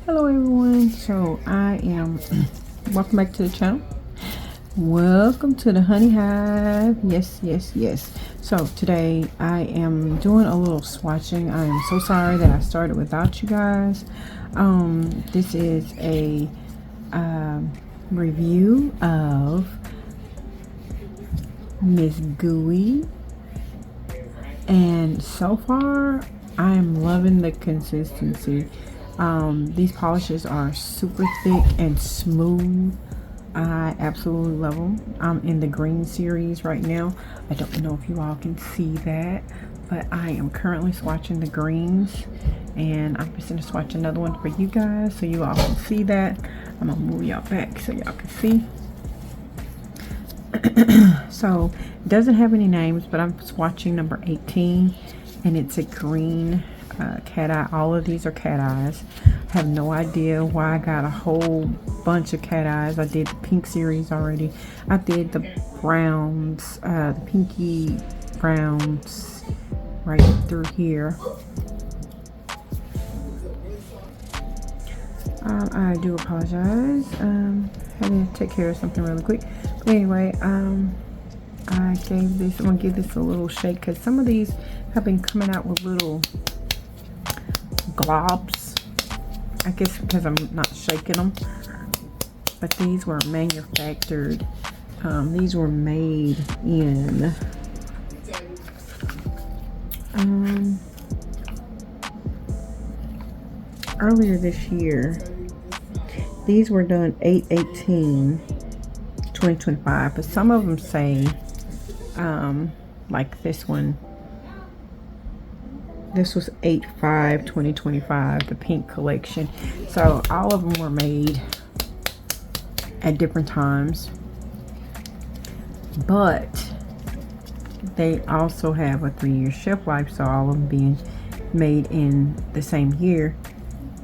Hello everyone, so I am welcome back to the channel. Welcome to the honey hive. Yes. So today I am doing a little swatching. I am so sorry that I started without you guys. This is a review of Miss Gooey, and so far I am loving the consistency. These polishes are super thick and smooth. I absolutely love them. I'm in the green series right now. I don't know if you all can see that, but I am currently swatching the greens, and I'm just going to swatch another one for you guys so you all can see that. I'm going to move y'all back so y'all can see. So it doesn't have any names, but I'm swatching number 18, and it's a green cat eye. All of these are cat eyes. I have no idea why I got a whole bunch of cat eyes. I did the pink series already. I did the browns, the pinky browns right through here. I do apologize. Had to take care of something really quick. But anyway, I gave this, I'm gonna give this a little shake because some of these have been coming out with little globs, I guess because I'm not shaking them, but these were manufactured. These were made in earlier this year. These were done 8/18/2025, but some of them say like this one, this was 8/5/2025, the pink collection. So all of them were made at different times, but they also have a 3-year shelf life. So all of them being made in the same year,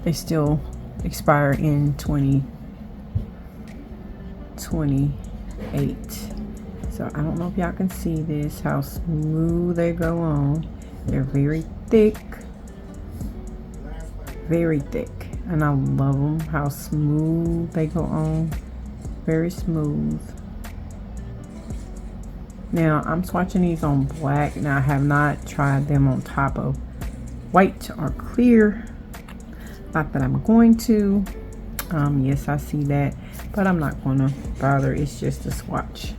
they still expire in 2028. So I don't know if y'all can see this, how smooth they go on. They're very thick, and I love them, how smooth they go on. Very smooth. Now I'm swatching these on black. Now I have not tried them on top of white or clear. Not that I'm going to. Yes, I see that, but I'm not gonna bother. It's just a swatch.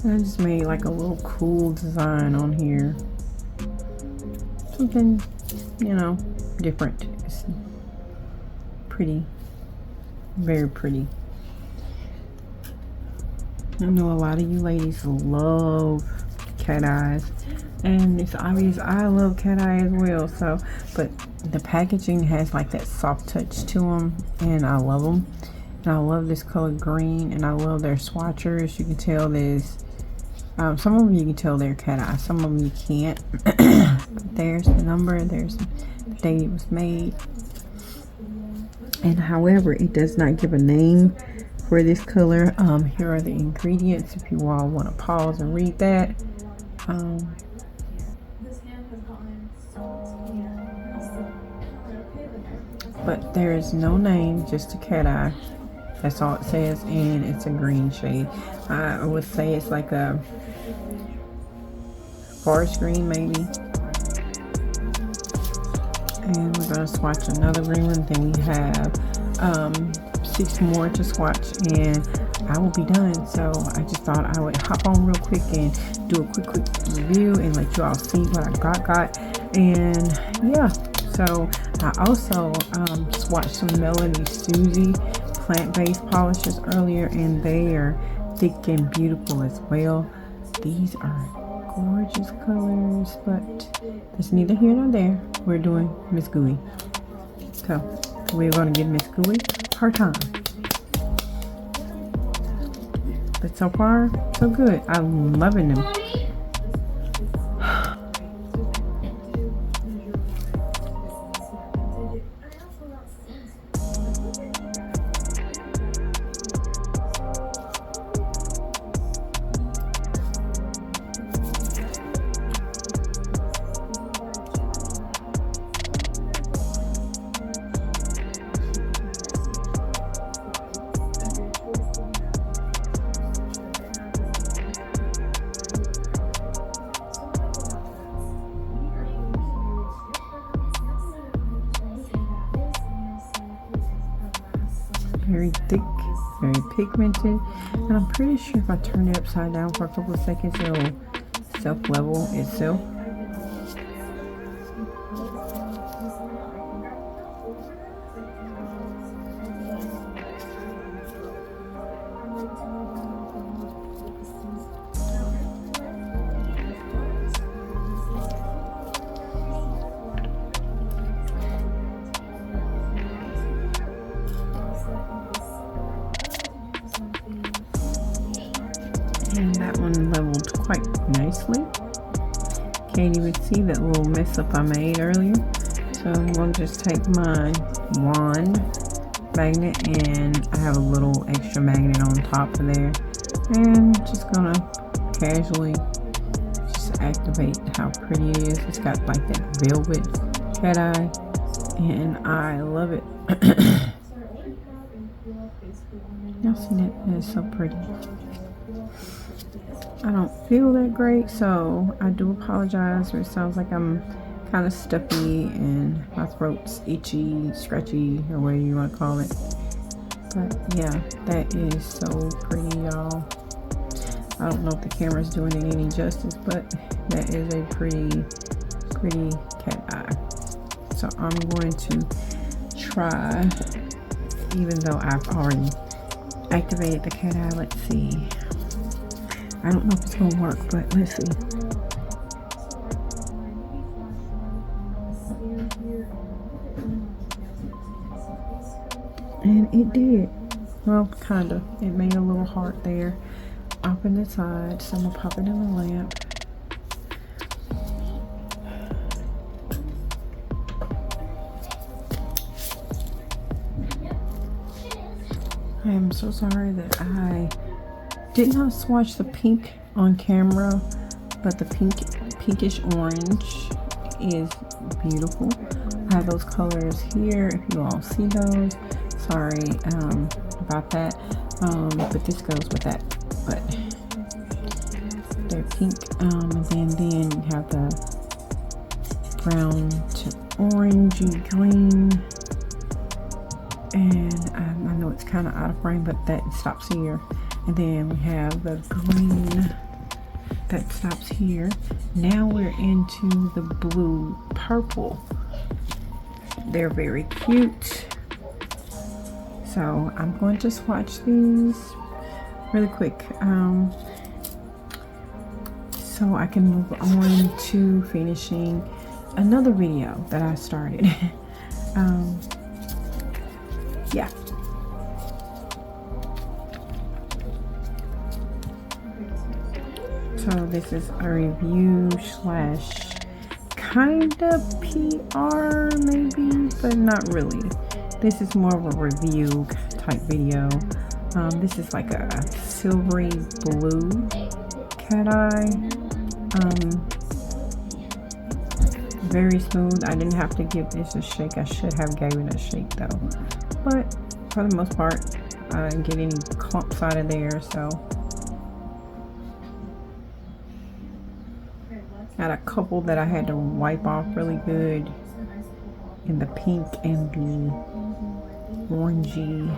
I just made like a little cool design on here. Something, you know, different. It's pretty, very pretty. I know a lot of you ladies love cat eyes, and it's obvious I love cat eye as well. So, but the packaging has like that soft touch to them, and I love them. And I love this color green, and I love their swatchers. You can tell there's some of them you can tell they're cat eye, some of them you can't. There's the number, there's the date it was made, and however, it does not give a name for this color. Here are the ingredients if you all want to pause and read that. But there is no name, just a cat eye. That's all it says, and it's a green shade. I would say it's like a forest green maybe. And we're gonna swatch another green one. Then we have 6 more to swatch, and I will be done. So I just thought I would hop on real quick and do a quick review and let you all see what I got. And yeah, so I also swatched some Melanie Susie plant-based polishes earlier, and they are thick and beautiful as well. These are gorgeous colors, but it's neither here nor there. We're doing Miss Gooey, so we're going to give Miss Gooey her time. But so far so good. I'm loving them. very pigmented, and I'm pretty sure if I turn it upside down for a couple of seconds, it'll self-level itself. And that one leveled quite nicely. Can't even see that little mess up I made earlier. So I'm going to just take my wand magnet, and I have a little extra magnet on top of there, and just gonna casually just activate how pretty it is. It's got like that velvet cat eye, and I love it. Y'all see that? It's so pretty. I don't feel that great, so I do apologize if it sounds like I'm kind of stuffy and my throat's itchy, scratchy, or whatever you want to call it. But yeah, that is so pretty, y'all. I don't know if the camera's doing it any justice, but that is a pretty cat eye. So I'm going to try, even though I've already activated the cat eye. Let's see. I don't know if it's gonna work, but let's see. And it did. Well, kinda. It made a little heart there up in the side, so I'm gonna pop it in the lamp. I am so sorry that I did not swatch the pink on camera, but the pinkish orange is beautiful. I have those colors here if you all see those. Sorry about that, but this goes with that. But they're pink, and then you have the brown to orangey green, and I know it's kind of out of frame, but that stops here. And then we have the green that stops here. Now we're into the blue purple. They're very cute. So I'm going to swatch these really quick, so I can move on to finishing another video that I started. Yeah. So this is a review slash kind of PR maybe, but not really. This is more of a review type video. This is like a silvery blue cat eye. Very smooth. I didn't have to give this a shake. I should have gave it a shake though. But for the most part, I didn't get any clumps out of there, so. Got a couple that I had to wipe off really good in the pink and the orangey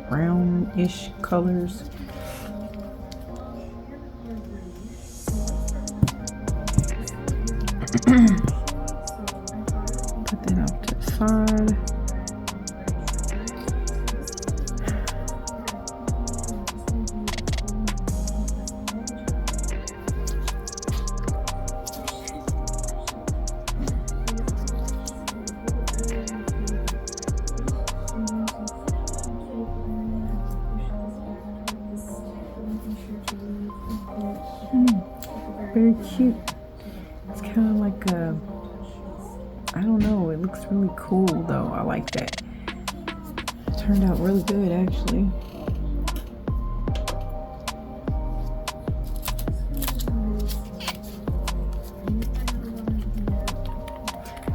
brownish colors. Put that off to the side. Very cute. It's kind of like a, I don't know, it looks really cool though. I like that. It turned out really good actually.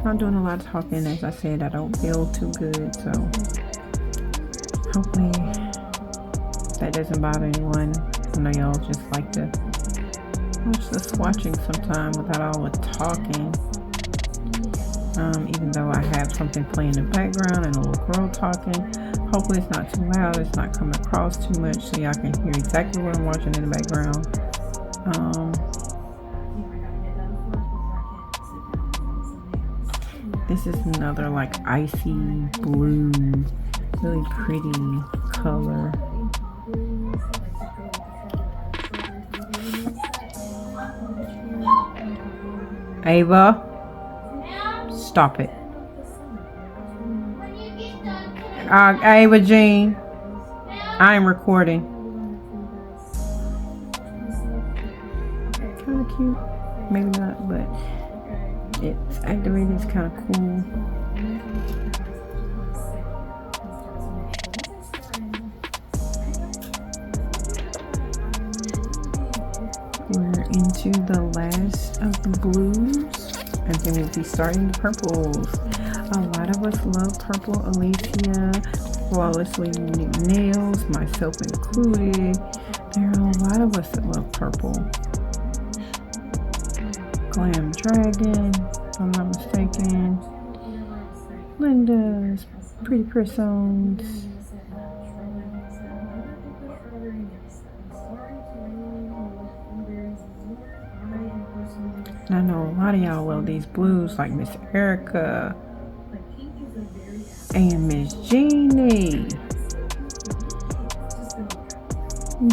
I'm doing a lot of talking. As I said, I don't feel too good, so hopefully that doesn't bother anyone. I know y'all just like to watch the swatching sometime without all the talking. Even though I have something playing in the background and a little girl talking, Hopefully it's not too loud, it's not coming across too much, so y'all can hear exactly what I'm watching in the background. This is another like icy blue, really pretty color. Ava, stop it. Ava Jean, I am recording. Kind of cute, maybe not, but it's activated. It's kind of cool. We're into the last of the blues, and then we'll be starting the purples. A lot of us love purple. Alicia, Flawlessly Unique Nails, myself included. There are a lot of us that love purple. Glam Dragon, if I'm not mistaken. Linda's Pretty Prisons. I know a lot of y'all love these blues, like Miss Erica and Miss Jeannie.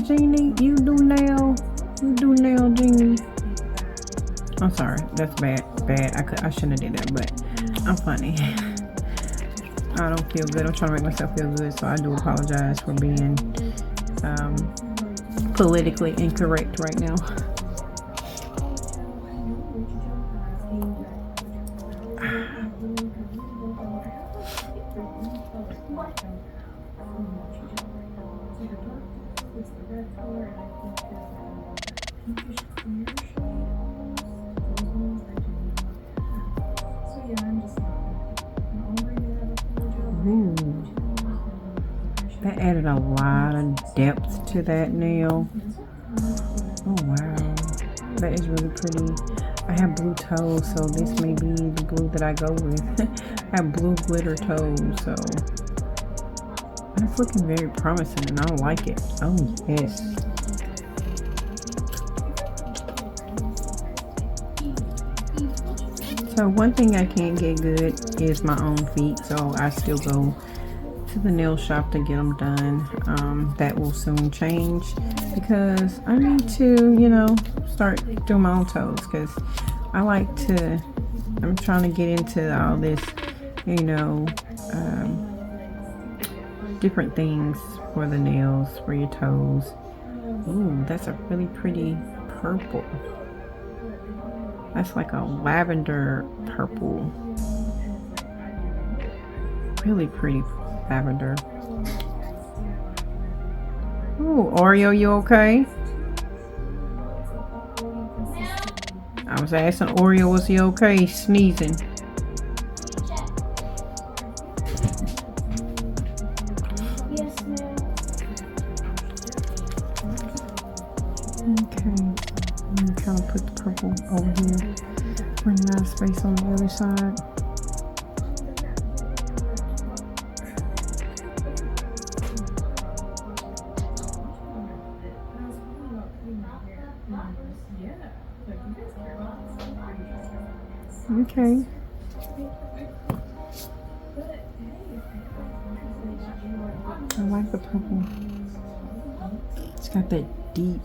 Jeannie, you do nail, Jeannie. I'm sorry, that's bad. I shouldn't have did that, but I'm funny. I don't feel good. I'm trying to make myself feel good, so I do apologize for being politically incorrect right now. Ooh, that added a lot of depth to that nail. Oh wow, that is really pretty. I have blue toes, so this may be the blue that I go with. I have blue glitter toes, so that's looking very promising, and I like it. Oh yes. So one thing I can't get good is my own feet, so I still go to the nail shop to get them done. That will soon change because I need to, you know, start doing my own toes, because I like to, I'm trying to get into all this, you know, different things for the nails, for your toes. Ooh, that's a really pretty purple. That's like a lavender purple. Really pretty lavender. Ooh, Oreo, you okay? I was asking Oreo, was he okay? He's sneezing. Yes, ma'am. Okay. I'm gonna try to put the purple over here. Bring out space on the other side. Okay. I like the purple. It's got that deep,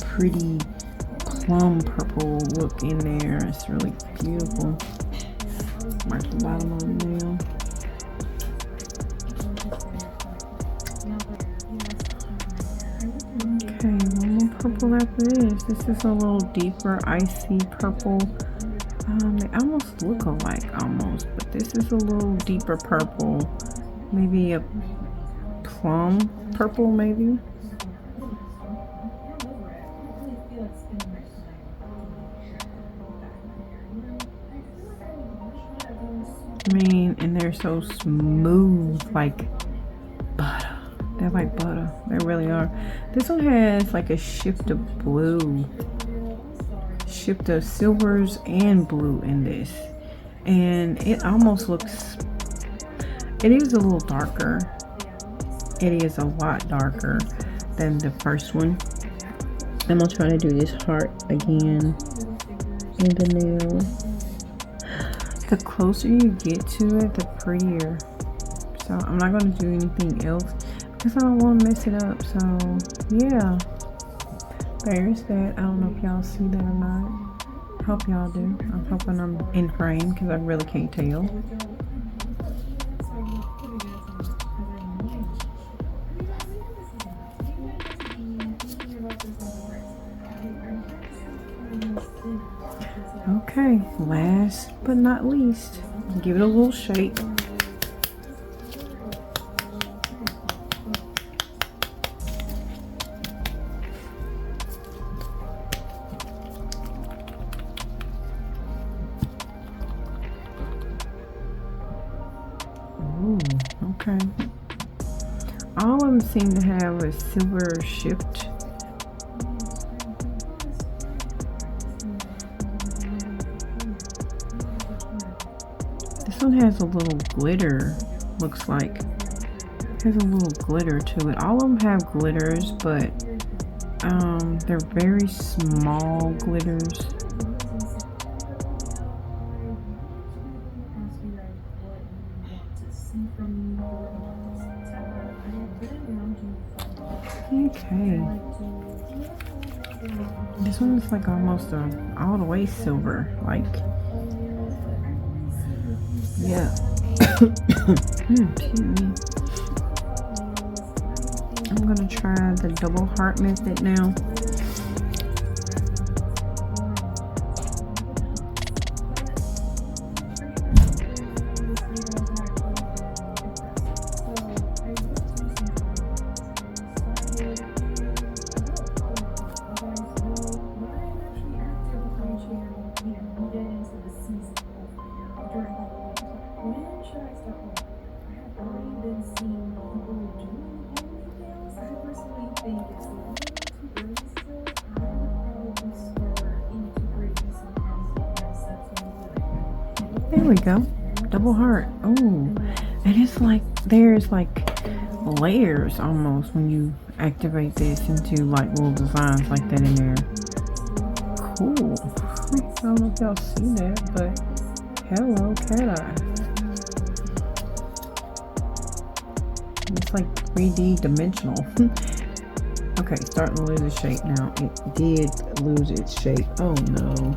pretty plum purple look in there. It's really beautiful. Mark the bottom of the nail. Okay, one more purple after this. This is a little deeper, icy purple. They almost look alike, but this is a little deeper purple. Maybe a plum purple, maybe. I mean, and they're so smooth, like butter. They're like butter. They really are. This one has like a shift of blue, shift of silvers and blue in this, and it almost looks, It is a little darker. It is a lot darker than the first one. I'm gonna try to do this heart again in the nail. The closer you get to it, the prettier. So I'm not gonna do anything else because I don't want to mess it up. So yeah, there's that. I don't know if y'all see that or not. Hope y'all do. I'm hoping I'm in frame because I really can't tell. Okay, last but not least, give it a little shake. Ooh, okay. All of them seem to have a silver shift. This one has a little glitter, looks like. There's a little glitter to it. All of them have glitters, but they're very small glitters. Okay. This one is like almost all the way silver, like. Yeah. Excuse me. I'm gonna try the double heart method now. There we go. Double heart. Oh, and it's like there's like layers almost when you activate this into like little designs like that in there. Cool. I don't know if y'all see that, but hello, cat eye. It's like 3D dimensional. Okay, starting to lose its shape now. It did lose its shape. Oh no.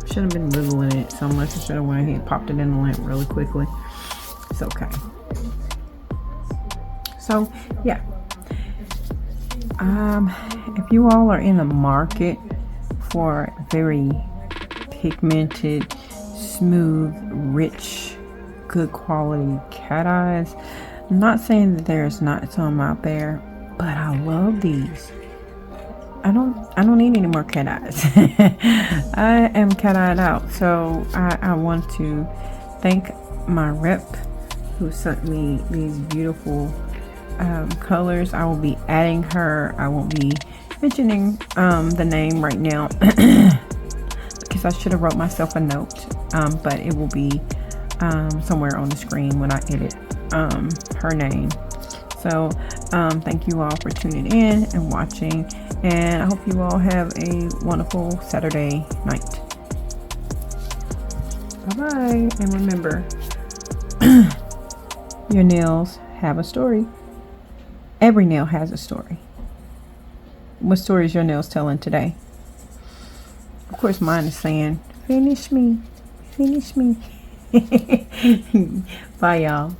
Should have been littling it so much. I should have went ahead and popped it in the lamp really quickly. It's okay. So yeah. If you all are in the market for very pigmented, smooth, rich, good quality cat eyes, I'm not saying that there's not some out there, but I love these. I don't need any more cat eyes. I am cat eyed out. So I want to thank my rep who sent me these beautiful colors. I will be adding her. I won't be mentioning the name right now because I should have wrote myself a note, but it will be somewhere on the screen when I edit her name. So thank you all for tuning in and watching, and I hope you all have a wonderful Saturday night. Bye bye, and remember, your nails have a story. Every nail has a story. What story is your nails telling today? Of course, mine is saying, finish me, finish me. Bye, y'all.